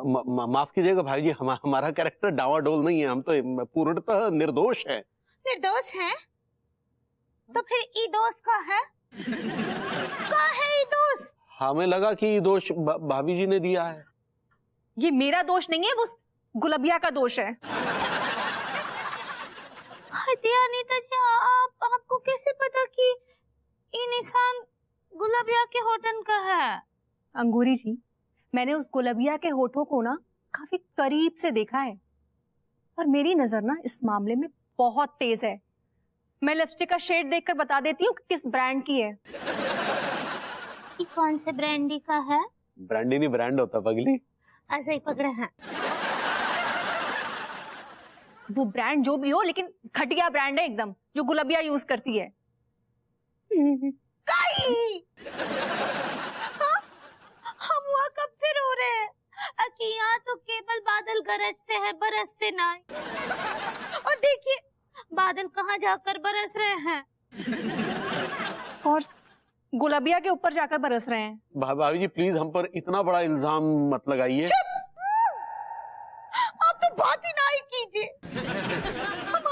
माफ कीजिएगा भाई जी, हमारा कैरेक्टर डावाडोल नहीं है, हम तो पूर्णतः निर्दोष है। निर्दोष है तो फिर ईदोष का है? क्या है ईदोष? हमें लगा कि ये दोष भाभी जी ने दिया है। ये मेरा दोष नहीं है, वो गुलबिया का दोष है। अनीता जी, आपको कैसे पता कि ये निशान गुलबिया के होठन का है? अंगूरी जी, मैंने उस गुलबिया के होठों को ना काफी करीब से देखा है और मेरी नजर ना इस मामले में बहुत तेज है। मैं लिपस्टिक का शेड देखकर बता देती हूँ कि किस ब्रांड की है। ये कौन से ब्रांडी का है? ब्रांडी नहीं ब्रांड होता पगली। ऐसे ही पकड़े हैं। वो ब्रांड जो भी हो, लेकिन घटिया ब्रांड है एकदम, जो गुलबिया यूज करती है। हम वहाँ कब से रो रहे हैं कि यहाँ तो केवल बादल गरजते हैं, बरसते नहीं। और देखिए बादल कहाँ जाकर बरस रहे हैं, और गुलबिया के ऊपर जाकर बरस रहे हैं। भाभी जी प्लीज हम पर इतना बड़ा इल्जाम मत लगाइए। आप तो बात ही नहीं कीजिए। हम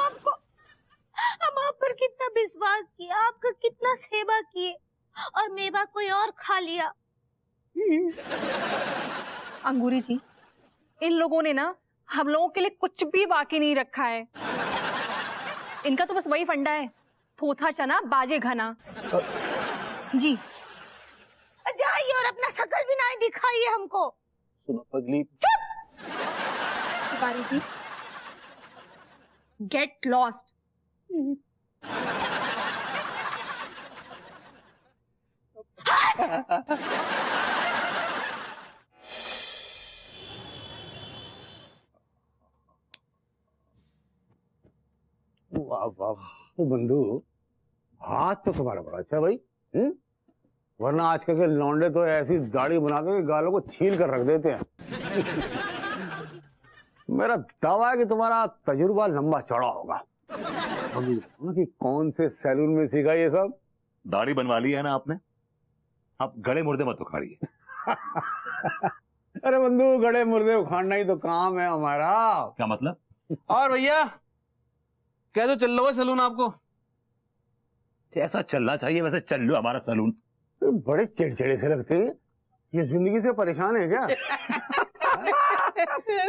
आप पर कितना विश्वास किया, आपका कितना सेवा किए, और मेवा कोई और खा लिया। अंगूरी जी, इन लोगों ने ना हम लोगों के लिए कुछ भी बाकी नहीं रखा है। इनका तो बस वही फंडा है, थोथा चना बाजे घना। जी जाइए और अपना शकल भी नहीं दिखाइए हमको। सुनो पगली, तिवारी जी, गेट लॉस्ट। वाह वाह बंधु, हाथ तो तुम्हारा बड़ा अच्छा भाई। वरना आजकल के लौंडे तो ऐसी दाढ़ी बनाते हैं गालों को छील कर रख देते हैं। मेरा दावा है कि तुम्हारा तजुर्बा लंबा चौड़ा होगा। कि कौन से सैलून में सीखा ये सब? दाढ़ी बनवा ली है ना आपने, आप गड़े मुर्दे मत उखाड़िए। अरे बंधु, गड़े मुर्दे उखाड़ना ही तो काम है हमारा। क्या मतलब? और भैया कैसे चल रहा है सैलून आपको? ऐसा चलना चाहिए, वैसे चल लो हमारा सैलून। बड़े चिड़चिड़े से लगते हैं, ये जिंदगी से परेशान है क्या?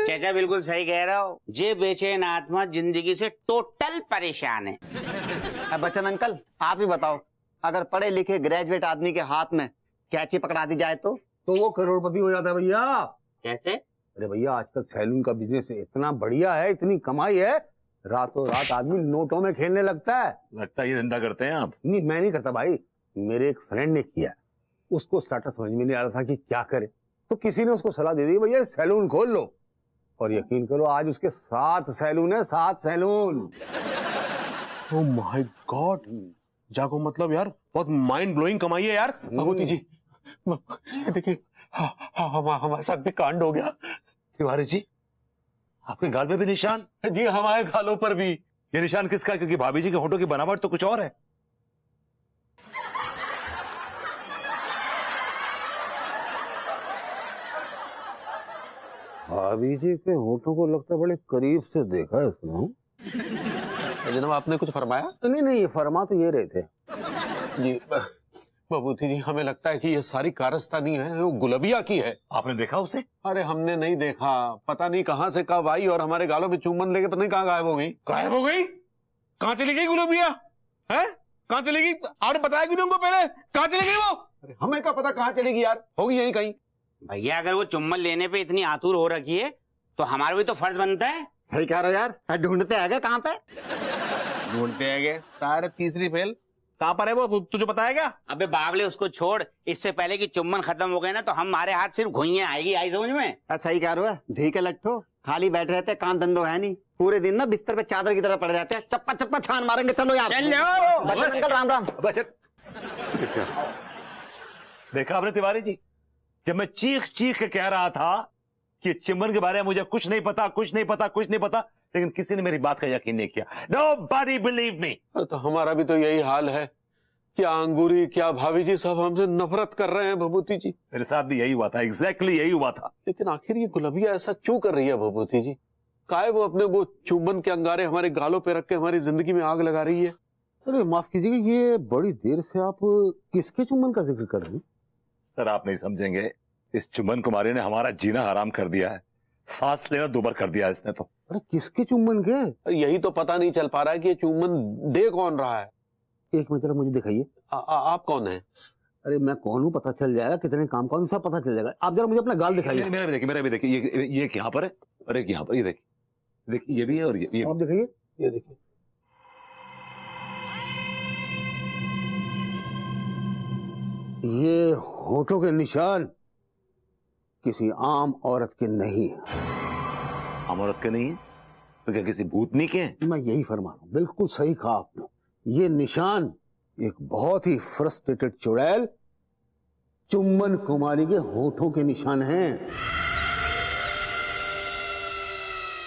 चाचा बिल्कुल सही कह रहा हो, जे बेचैन आत्मा जिंदगी से टोटल परेशान है। बच्चन अंकल, आप ही बताओ, अगर पढ़े लिखे ग्रेजुएट आदमी के हाथ में कैंची पकड़ा दी जाए तो वो करोड़पति हो जाता है भैया। कैसे? अरे भैया, आजकल सैलून का बिजनेस इतना बढ़िया है, इतनी कमाई है, रातों रात आदमी नोटों में खेलने लगता है। लगता है ये धंधा करते हैं आप? नहीं, मैं नहीं करता भाई, मेरे एक फ्रेंड ने किया। उसको स्टार्टअप समझ में नहीं आ रहा था कि क्या करे, तो किसी ने उसको सलाह दे दी, भैया सैलून खोल लो। और यकीन करो, आज उसके 7 सैलून है, 7 सैलून। ओह माय गॉड, जागो, मतलब यार बहुत माइंड ब्लोइंग कमाई है यार। भगवती जी देखिए, हमारे साथ भी कांड हो गया। तिवारी जी, आपके गाल पे भी निशान? जी हमारे गालों पर भी। ये निशान किसका? क्योंकि भाभी जी के होठों की बनावट तो कुछ और है। भाभी जी के होठों को लगता बड़े करीब से देखा है उसने। जनाब आपने कुछ फरमाया? नहीं, फरमा तो ये रहे थे जी बबूती जी, हमें लगता है कि ये सारी कारस्तानी है वो गुलबिया की है। आपने देखा उसे? अरे हमने नहीं देखा, पता नहीं कहाँ से कब आई और हमारे गालों में चुम्बन लेके पता नहीं कहाँ गायब हो गई। गायब हो गई? कहाँ चली गई गुलबिया? है कहाँ चली गई? आपने बताया क्यों नहीं उनको पहले? कहाँ चली गई वो? अरे हमें क्या पता कहाँ चलेगी यार, होगी यहीं कहीं। भैया अगर वो चुम्बन लेने पे इतनी आतुर हो रखी है तो हमारा भी तो फर्ज बनता है। सही कह रहे हो यार, ढूंढते आएगा कहाँ पे? ढूंढते आएंगे। सारे तीसरी फेल कहाँ पर है वो, तुझे पता है क्या? अबे बावले उसको छोड़, इससे पहले कि चुम्बन खत्म हो गए ना तो हमारे हाथ सिर्फ घुइयां आएगी। आई समझ में? सही कह रहे हो, धी के लट्ठो खाली बैठे रहते, काम धंधो है नहीं, पूरे दिन ना बिस्तर पे चादर की तरह पड़ जाते हैं, चप्पा चप्पा छान मारेंगे। चलो यार, चल जाओ। बच्चन अंकल राम राम। देखा आपने तिवारी जी, जब मैं चीख चीख के कह रहा था कि चुम्बन के बारे में मुझे कुछ नहीं पता, कुछ नहीं पता, कुछ नहीं पता, लेकिन किसी ने मेरी बात का यकीन नहीं किया। Nobody believe me। तो हमारा भी तो यही हाल है क्या अंगूरी, क्या भाभी जी सब हमसे नफरत कर रहे हैं भभूति जी। मेरे साथ भी यही हुआ था, एग्जैक्टली यही हुआ था। लेकिन आखिर ये गुलाबिया ऐसा क्यों कर रही है भभूति जी? काहे वो अपने वो चुंबन के अंगारे हमारे गालों पे रख के हमारी जिंदगी में आग लगा रही है? अरे माफ कीजिएगा, ये बड़ी देर से आप किसके चुम्बन का जिक्र कर रहे हैं? सर आप नहीं समझेंगे, इस चुंबन कुमारी ने हमारा जीना हराम कर दिया है, सांस लेना दुबर कर दिया इसने तो। अरे किसके चुम्बन के? यही तो पता नहीं चल पा रहा है कि ये चुंबन दे कौन रहा है। एक मिनट जरा मुझे दिखाइए। आप कौन है? अरे मैं कौन हूँ पता चल जाएगा, कितने काम कौन सब पता चल जाएगा। आप जरा मुझे अपना गाल दिखाइए। मेरा भी देखिए, ये यहाँ पर है और एक यहाँ पर, ये देखिए ये भी है और ये आप दिखाइए, ये देखिए। ये होठों के निशान किसी आम औरत के नहीं है। आम औरत के नहीं है तो क्या किसी भूतनी के हैं? मैं यही फरमा रहा हूँ, बिल्कुल सही कहा आपने। ये निशान एक बहुत ही फ्रस्ट्रेटेड चुड़ैल चुम्बन कुमारी के होठों के निशान हैं।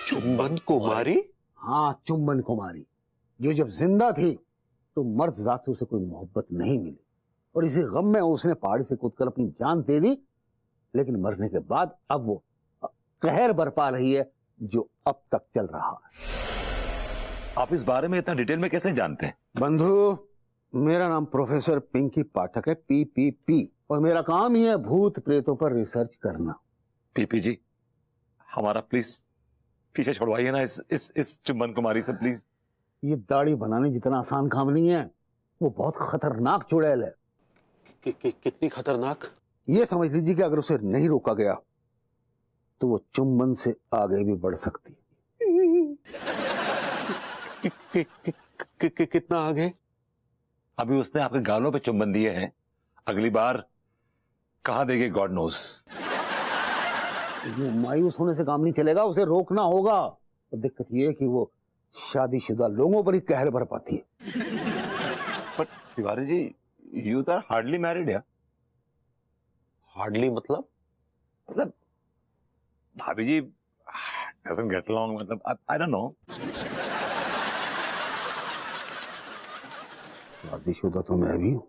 चुंबन कुमारी? हाँ, चुम्बन कुमारी, जो जब जिंदा थी तो मर्द जात से उसे कोई मोहब्बत नहीं मिली और इसी गम में उसने पहाड़ी से कूदकर अपनी जान दे दी। लेकिन मरने के बाद अब वो कहर बरपा रही है जो अब तक चल रहा है। आप इस बारे में इतना डिटेल में कैसे जानते हैं? बंधु, मेरा नाम प्रोफेसर पिंकी पाठक है, PPP, और मेरा काम ही है भूत प्रेतों पर रिसर्च करना। पीपी जी, हमारा प्लीज पीछे छोड़वाइए ना इस चुम्बन कुमारी से प्लीज। ये दाढ़ी बनाने जितना आसान काम नहीं है, वो बहुत खतरनाक चुड़ैल है। कितनी खतरनाक? ये समझ लीजिए कि अगर उसे नहीं रोका गया तो वो चुम्बन से आगे भी बढ़ सकती है। कितना आगे? अभी उसने आपके गालों पे चुम्बन दिए हैं, अगली बार कहां देगी गॉड नोस। वो मायूस होने से काम नहीं चलेगा, उसे रोकना होगा। और दिक्कत ये है कि वो शादीशुदा लोगों पर ही कहर भर पाती है। But Tiwari ji, you are hardly married या? हार्डली मतलब भाभी जी doesn't get along, मतलब I don't know। शादीशुदा तो मैं भी हूं।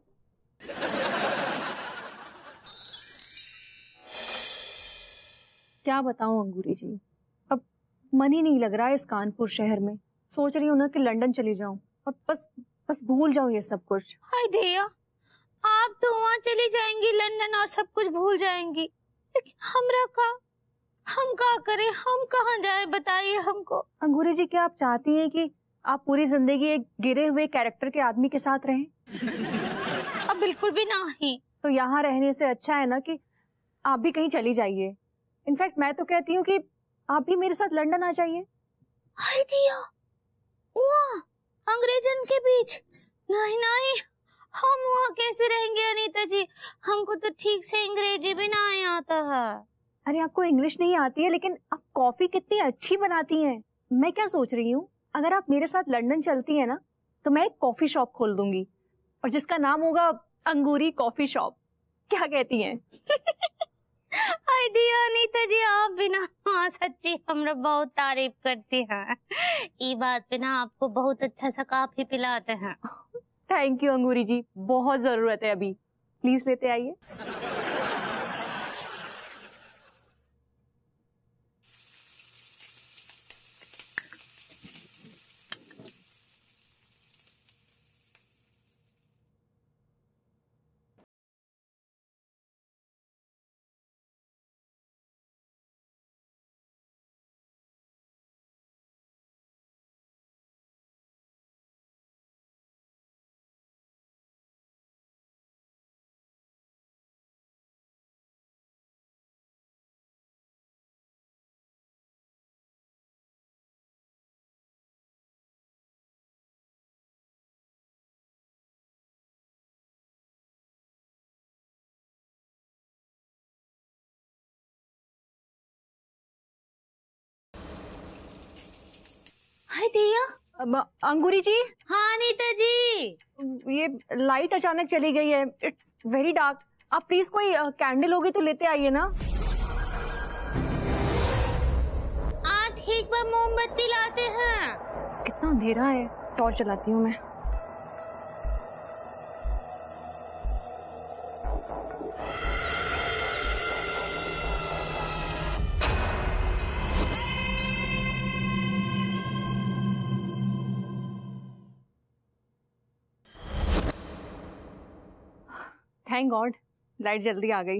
क्या बताऊं अंगूरी जी, अब मन ही नहीं लग रहा है इस कानपुर शहर में। सोच रही हूँ ना कि लंदन चली जाऊं और बस भूल जाऊं ये सब कुछ। हाय दिया, आप तो वहाँ चली जाएंगी लंदन और सब कुछ भूल जाएंगी, लेकिन हमरा का, हम क्या करें, हम कहाँ जाए बताइए हमको। अंगूरी जी, क्या आप चाहती हैं कि आप पूरी जिंदगी एक गिरे हुए कैरेक्टर के आदमी के साथ रहें? अब बिल्कुल भी नहीं। तो यहाँ रहने से अच्छा है ना कि आप भी कहीं चली जाइए। इनफैक्ट मैं तो कहती हूँ कि आप भी मेरे साथ लंदन आ जाइए। हाय दिया, वहाँ अंग्रेजन के बीच? नहीं नहीं, हम वहाँ कैसे रहेंगे अनीता जी, हमको तो ठीक से अंग्रेजी भी नहीं आता है। अरे आपको इंग्लिश नहीं आती है, लेकिन आप कॉफी कितनी अच्छी बनाती हैं। मैं क्या सोच रही हूँ, अगर आप मेरे साथ लंदन चलती हैं ना तो मैं एक कॉफी शॉप खोल दूंगी और जिसका नाम होगा अंगूरी कॉफी शॉप। क्या कहती हैं? हाय दिया अनीता जी, आप भी ना, हाँ सच्ची हमरा बहुत तारीफ करती हैं। ये बात पे ना आपको बहुत अच्छा सा कॉफी पिलाते हैं। थैंक यू अंगूरी जी, बहुत जरूरत है अभी, प्लीज लेते आइए। हाय दिया। अंगूरी जी। हाँ अनीता जी। ये लाइट अचानक चली गई है, इट्स वेरी डार्क। आप प्लीज कोई कैंडल होगी तो लेते आइए ना। ठीक बा, मोमबत्ती लाते हैं। कितना अंधेरा है, टॉर्च जलाती हूँ मैं। थैंक गॉड लाइट जल्दी आ गई।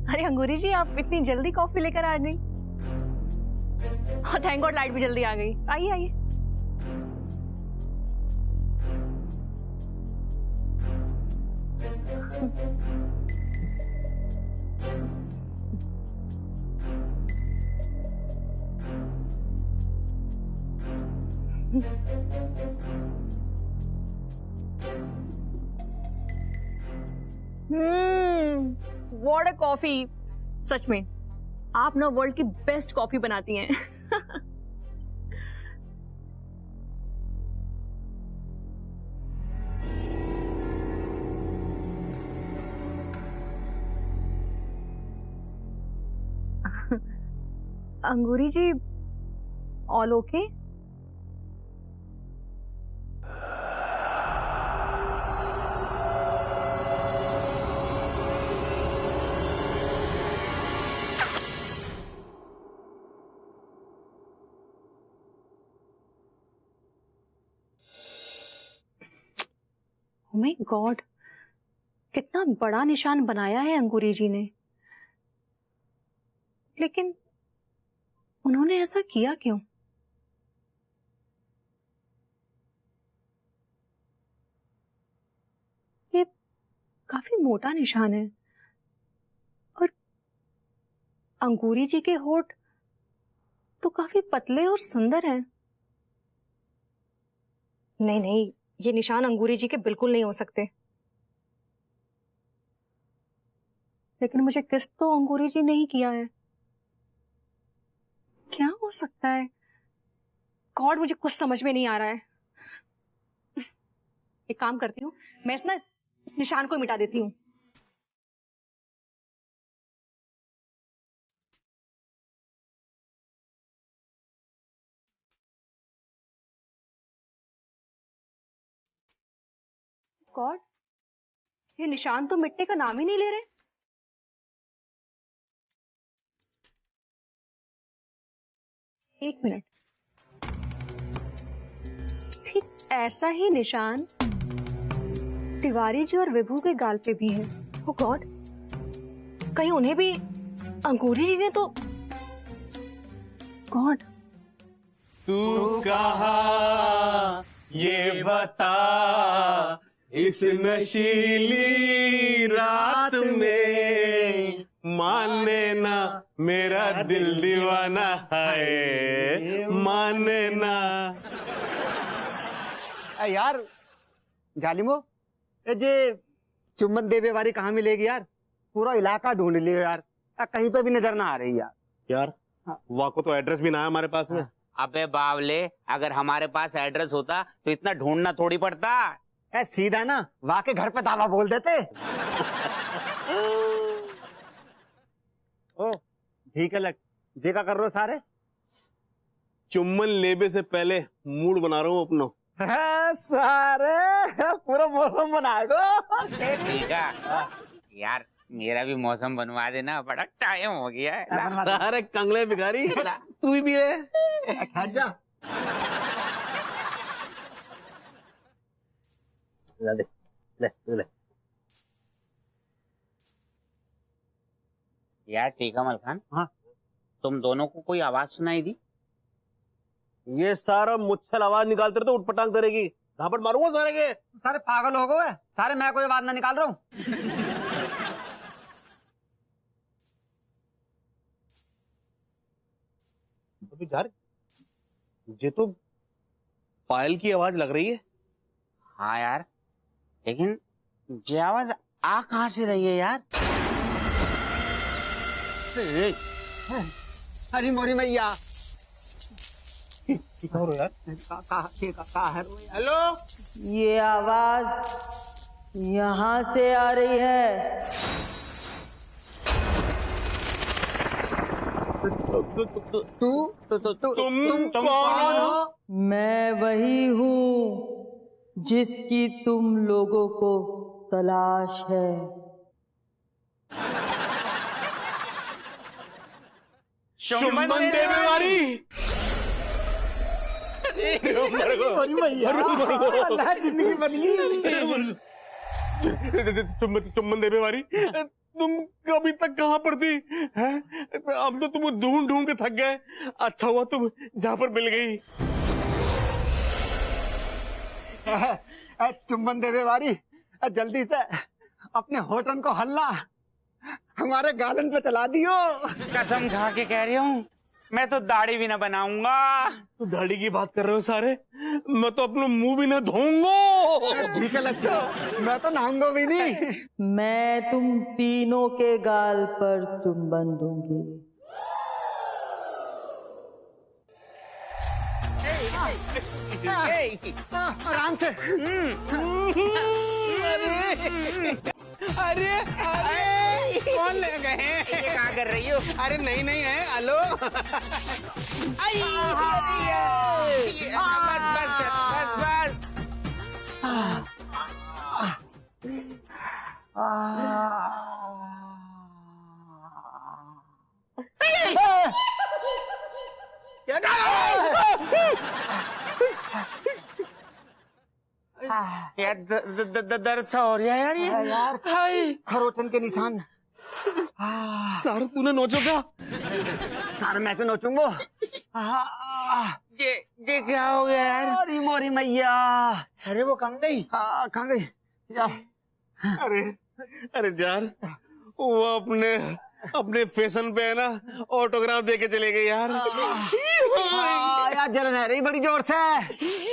अरे अंगूरी जी, आप इतनी जल्दी कॉफी लेकर आ गई। थैंक गॉड लाइट भी जल्दी आ गई। आइए आइए। What a coffee. सच में आप ना वर्ल्ड की बेस्ट कॉफी बनाती हैं। अंगूरी जी, ऑल ओके? माय गॉड, कितना बड़ा निशान बनाया है अंगूरी जी ने। लेकिन उन्होंने ऐसा किया क्यों? ये काफी मोटा निशान है और अंगूरी जी के होठ तो काफी पतले और सुंदर हैं। नहीं नहीं, ये निशान अंगूरी जी के बिल्कुल नहीं हो सकते। लेकिन मुझे किस तो अंगूरी जी ने ही किया है। क्या हो सकता है? गॉड, मुझे कुछ समझ में नहीं आ रहा है। एक काम करती हूँ, मैं इस ना निशान को मिटा देती हूँ। गॉड, ये निशान तो मिटने का नाम ही नहीं ले रहे। एक मिनट, ठीक ऐसा ही निशान तिवारी जी और विभू के गाल पे भी है। ओ गॉड, कहीं उन्हें भी अंगूरी जी ने तो। गॉड, तू कहा ये बता इस नशीली रात में, माने ना मेरा दिल दीवाना है, माने ना। यार जालिमो, ये जे चुम्बन देवे वाली कहाँ मिलेगी यार? पूरा इलाका ढूंढ लियो यार, कहीं पे भी नजर ना आ रही यार। यार वाको तो एड्रेस भी ना है हमारे पास में। अबे बावले, अगर हमारे पास एड्रेस होता तो इतना ढूंढना थोड़ी पड़ता। सीधा ना वहां के घर पे दावा बोल देते। ओ ठीक है, लट जे का कर रहे हो सारे? चुम्बन लेबे से पहले मूड बना रहा हूँ अपना। सारे पूरा मौसम बना दो। ठीक है यार, मेरा भी मौसम बनवा देना, बड़ा टाइम हो गया है। सारे कंगले भिखारी, तू भी है। जा ले ले ले। यार टीका मलखान, हाँ, तुम दोनों को कोई आवाज सुनाई दी? ये सारा मुच्छल आवाज निकालते रहे तो उठपटांग करेगी, झापट मारूंगा सारे के। सारे पागल हो गए सारे, मैं कोई आवाज ना निकाल रहा हूँ। अभी यार ये तो पायल की आवाज लग रही है। हाँ यार, लेकिन ये आवाज आ कहाँ से रही है यार? अरे मोरी मैया, यार हेलो, ये आवाज यहाँ से आ रही है। तुम कौन हो? मैं वही हूँ जिसकी तुम लोगों को तलाश है। चुम्बन देवे वाली। अल्लाह जिंदगी बन गई। चुम्बन देवे वाली, तुम अभी तक कहाँ पर थी? हैं? अब तो तुम ढूंढ ढूंढ के थक गए। अच्छा हुआ तुम जहाँ पर मिल गई। चुम्बन देवे वाली, जल्दी से अपने होटल को हल्ला हमारे गालन पे चला दियो। कसम खा के कह रही हूँ, मैं तो दाढ़ी भी ना बनाऊंगा। तो दाढ़ी की बात कर रहे हो सारे? मैं तो अपना मुंह भी ना धोऊंगा। ठीक है लगता, मैं तो नहाऊंगा भी नहीं। मैं तुम तीनों के गाल पर चुंबन दूंगी। आराम से। अरे अरे कौन ले गए? ये कहाँ कर रही हो? अरे नहीं नहीं है, हेलो। बस बस बस बस। यार दर्द सा हो रहा है यार। ये यार खरोचन के निशान। सर तूने नोचो क्या? सर मैं क्यों नोचूंगा? ये क्या हो गया यार? अरे मोरी मैया। अरे वो कहाँ गई? कहाँ गई यार? अरे अरे यार, वो अपने अपने फैशन पे है ना ऑटोग्राफ दे के चले गए यार। यार जलन है रही बड़ी जोर से।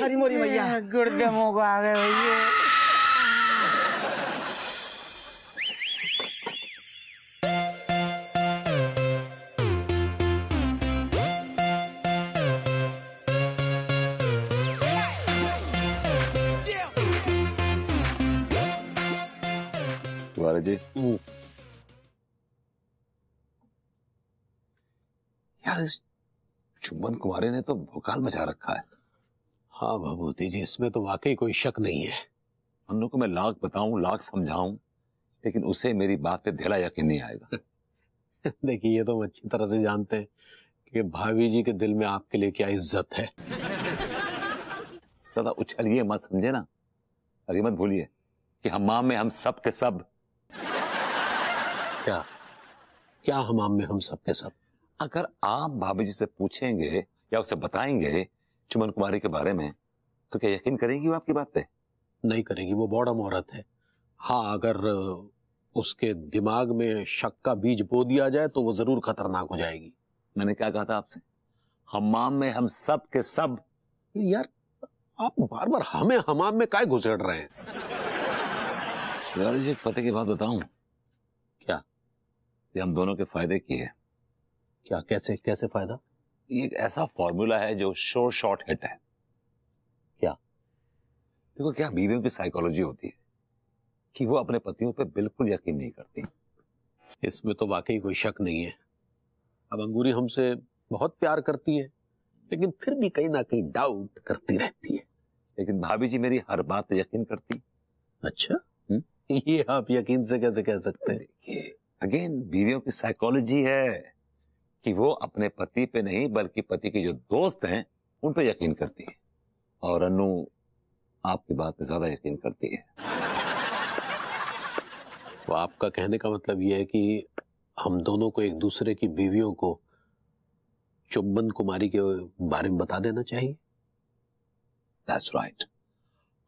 अरे मोरी मैया। गुर्दे मुंह को आ गए भैया। तिवारी जी, यार इस चुम्बन कुमारी ने तो भौकाल मचा रखा है। हाँ भभूति जी, इसमें तो वाकई कोई शक नहीं है। अन्नू को मैं लाख बताऊं, लाख समझाऊं, लेकिन उसे मेरी बात पे ढेला यकीन नहीं आएगा। देखिए, ये तो हम अच्छी तरह से जानते हैं कि भाभी जी के दिल में आपके लिए क्या इज्जत है। ज्यादा उछलिए मत, समझे ना। और ये मत भूलिए कि हमाम में हम सब के सब। क्या क्या हमाम में हम सब के सब? अगर आप भाभी जी से पूछेंगे या उसे बताएंगे चुम्बन कुमारी के बारे में, तो क्या यकीन करेगी वो आपकी बात पे? नहीं करेगी, वो बॉडम औरत है। हाँ, अगर उसके दिमाग में शक का बीज बो दिया जाए तो वो जरूर खतरनाक हो जाएगी। मैंने क्या कहा था आपसे? हमाम में हम सब के सब। यार आप बार बार हमें हमाम में काहे घुसेड़ रहे हैं? यार जी, पते की बात बताऊं क्या? ये हम दोनों के फायदे की है। क्या? कैसे कैसे फायदा? ये एक ऐसा फॉर्मूला है जो श्योर शॉर्ट हिट है। क्या? देखो, क्या बीवियों की साइकोलॉजी होती है कि वो अपने पतियों पे बिल्कुल यकीन नहीं करती। इसमें तो वाकई कोई शक नहीं है। अब अंगूरी हमसे बहुत प्यार करती है, लेकिन फिर भी कहीं ना कहीं डाउट करती रहती है। लेकिन भाभी जी मेरी हर बात पे यकीन करती। अच्छा, ये आप यकीन से कैसे कह सकते हैं? देखिए, अगेन बीवियों की साइकोलॉजी है कि वो अपने पति पे नहीं बल्कि पति के जो दोस्त हैं उन पे यकीन करती है। और अनु आपकी बात पे ज्यादा यकीन करती है। तो आपका कहने का मतलब ये है कि हम दोनों को एक दूसरे की बीवियों को चुम्बन कुमारी के बारे में बता देना चाहिए? That's right,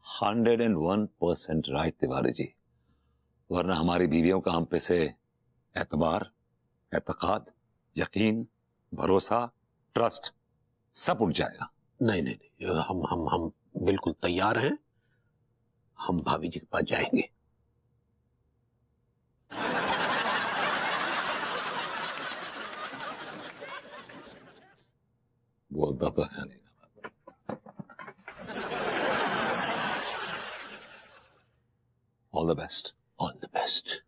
101% right Tiwari ji. वरना हमारी बीवियों का हम पे से एतबार, एतकाद, यकीन, भरोसा, ट्रस्ट सब उठ जाएगा। नहीं नहीं नहीं, हम बिल्कुल तैयार हैं। हम भाभी जी के पास जाएंगे। बोलता तो है नहीं। All the best. All the best.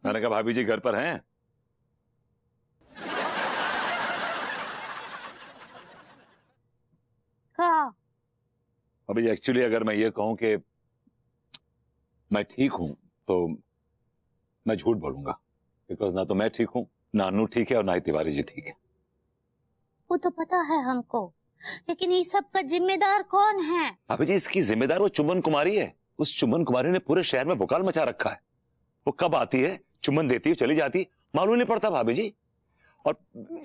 मैंने कहा भाभी जी घर पर हैं? कहा? अभी एक्चुअली अगर मैं ये कहूं कि मैं ठीक हूं तो मैं झूठ बोलूंगा, बिकॉज ना तो मैं ठीक हूं नानू ठीक है और नाई तिवारी जी ठीक है। वो तो पता है हमको, लेकिन ये सब का जिम्मेदार कौन है? भाभी जी इसकी जिम्मेदार वो चुम्बन कुमारी है। उस चुम्बन कुमारी ने पूरे शहर में भुकाल मचा रखा है। वो कब आती है, चुम्बन देती है, चली जाती है, मालूम नहीं पड़ता भाभी जी। और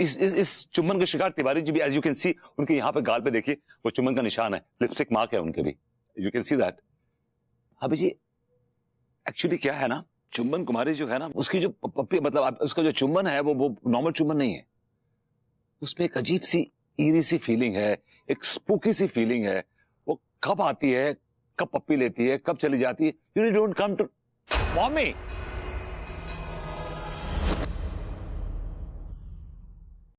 इस चुम्बन के शिकार तिवारी जी भी, एज यू कैन सी, उनके यहाँ पे गाल पे देखिए वो चुम्बन का निशान है, लिपस्टिक मार्क है उनके भी, यू कैन सी दैट। भाभी जी एक्चुअली क्या है ना, चुम्बन कुमारी जो है ना, उसकी जो पप्पी, मतलब उसका जो चुम्बन है वो नॉर्मल चुम्बन नहीं है। उसमें एक अजीब सी ईरी सी फीलिंग है, एक स्पूकी सी फीलिंग है। वो कब आती है, कब पप्पी लेती है, कब चली जाती है, you don't come to. Mommy